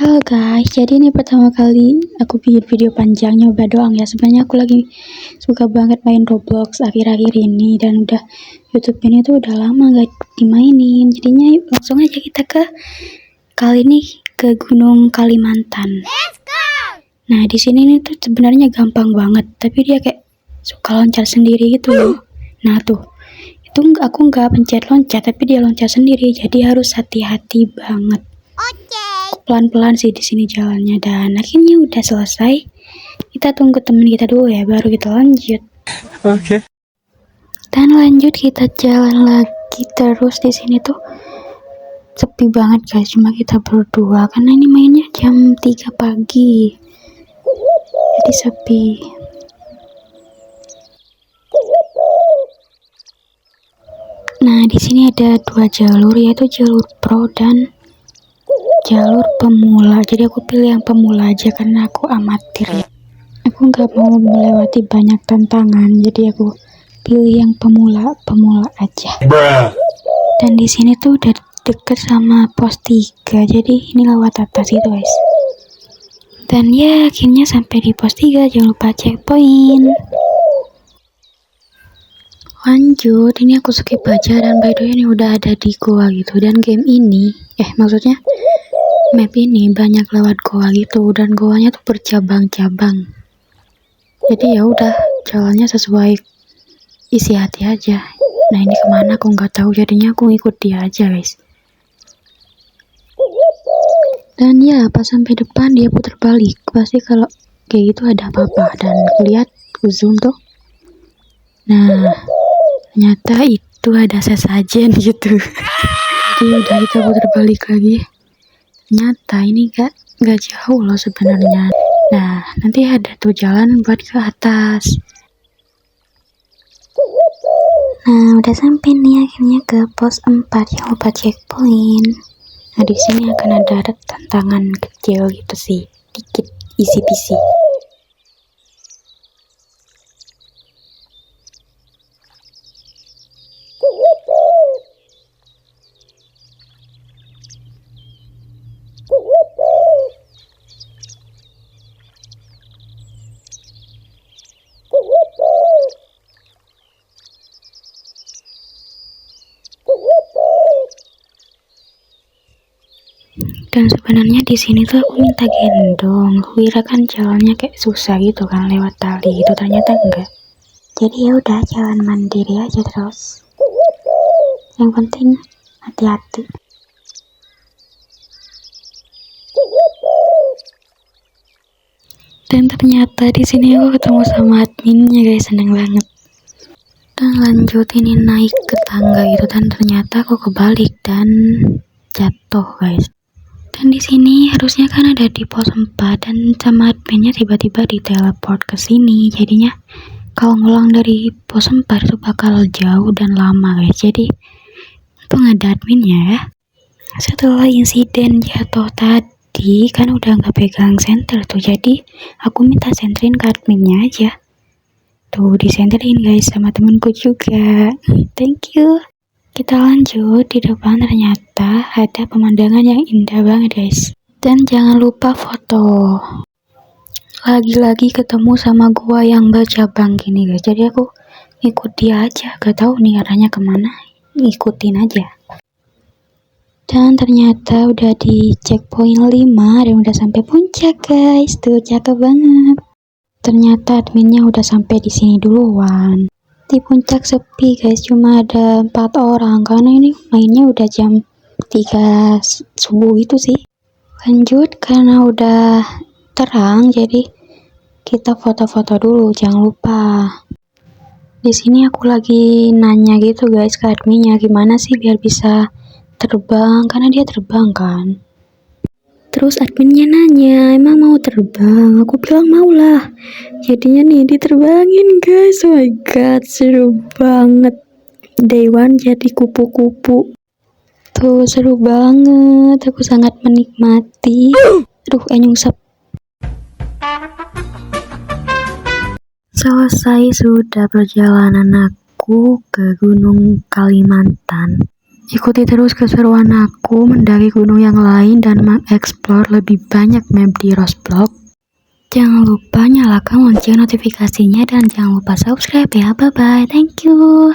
Halo guys, jadi ini pertama kali aku bikin video panjang nyoba doang ya. Sebenarnya aku lagi suka banget main Roblox akhir-akhir ini dan udah YouTube ini tuh udah lama gak dimainin. Jadinya yuk langsung aja kita kali ini ke Gunung Kalimantan. Let's go. Nah di sini nih tuh sebenarnya gampang banget, tapi dia kayak suka loncat sendiri gitu loh. Nah tuh itu aku nggak pencet loncat, tapi dia loncat sendiri. Jadi harus hati-hati banget. Pelan-pelan sih di sini jalannya, dan akhirnya udah selesai. Kita tunggu teman kita dulu ya, baru kita lanjut. Oke. Dan lanjut kita jalan lagi terus. Di sini tuh sepi banget guys, cuma kita berdua karena ini mainnya jam 3 pagi. Jadi sepi. Nah, di sini ada 2 jalur, yaitu jalur pro dan jalur pemula. Jadi aku pilih yang pemula aja karena aku amatir ya. Aku nggak mau melewati banyak tantangan, jadi aku pilih yang pemula aja. Dan di sini tuh udah deket sama pos 3, jadi ini lewat atas itu guys. Dan ya akhirnya sampai di pos 3. Jangan lupa checkpoint. Lanjut, ini aku skip aja, dan by the way ini udah ada di goa gitu. Dan game ini maksudnya map ini banyak lewat goa gitu, dan goanya tuh bercabang-cabang. Jadi ya udah jalannya sesuai isi hati aja. Nah ini kemana aku nggak tahu, jadinya aku ikut dia aja guys. Dan ya pas sampai depan dia putar balik. Pasti kalau kayak gitu ada apa-apa. Dan lihat aku zoom tuh. Nah ternyata itu ada sesajen gitu. Jadi udah kita putar balik lagi. Ternyata ini gak jauh loh sebenarnya. Nah nanti ada tuh jalan buat ke atas. Nah udah sampai nih akhirnya ke pos 4. Jangan lupa checkpoint. Nah di sini akan ada tantangan kecil gitu sih, dikit, easy peasy. Dan sebenarnya di sini tuh aku minta gendong. Aku kira kan jalannya kayak susah gitu kan lewat tali gitu, ternyata enggak. Jadi ya udah jalan mandiri aja terus. Yang penting hati-hati. Dan ternyata di sini aku ketemu sama adminnya guys, seneng banget. Dan lanjut ini naik ke tangga gitu, dan ternyata aku kebalik dan jatuh guys. Dan di sini harusnya kan ada di pos 4, dan sama adminnya tiba-tiba diteleport ke sini. Jadinya kalau ngulang dari pos 4 itu bakal jauh dan lama guys. Jadi untung ada adminnya ya. Setelah insiden jatuh tadi kan udah nggak pegang senter tuh, jadi aku minta senterin ke adminnya aja. Tuh disenterin guys sama temenku juga. Thank you. Kita lanjut. Di depan ternyata ada pemandangan yang indah banget guys. Dan jangan lupa foto. Lagi-lagi ketemu sama gua yang bercabang gini guys. Jadi aku ikut dia aja. Gak tahu nih arahnya kemana. Ikutin aja. Dan ternyata udah di checkpoint 5 dan udah sampai puncak guys. Tuh cakep banget. Ternyata adminnya udah sampai di sini duluan. Di puncak sepi guys, cuma ada 4 orang karena ini mainnya udah jam 3 subuh itu sih. Lanjut karena udah terang, jadi kita foto-foto dulu, jangan lupa. Di sini aku lagi nanya gitu guys ke adminnya, gimana sih biar bisa terbang, karena dia terbang kan. Terus adminnya nanya, emang mau terbang? Aku bilang mau lah. Jadinya nih diterbangin guys. Oh my god, seru banget. Day one jadi kupu-kupu. Tuh seru banget. Aku sangat menikmati. Aduh, nyungsep. Selesai sudah perjalanan aku ke Gunung Kalimantan. Ikuti terus keseruan aku mendaki gunung yang lain dan mengeksplor lebih banyak map di Rozblok. Jangan lupa nyalakan lonceng notifikasinya dan jangan lupa subscribe ya. Bye bye. Thank you.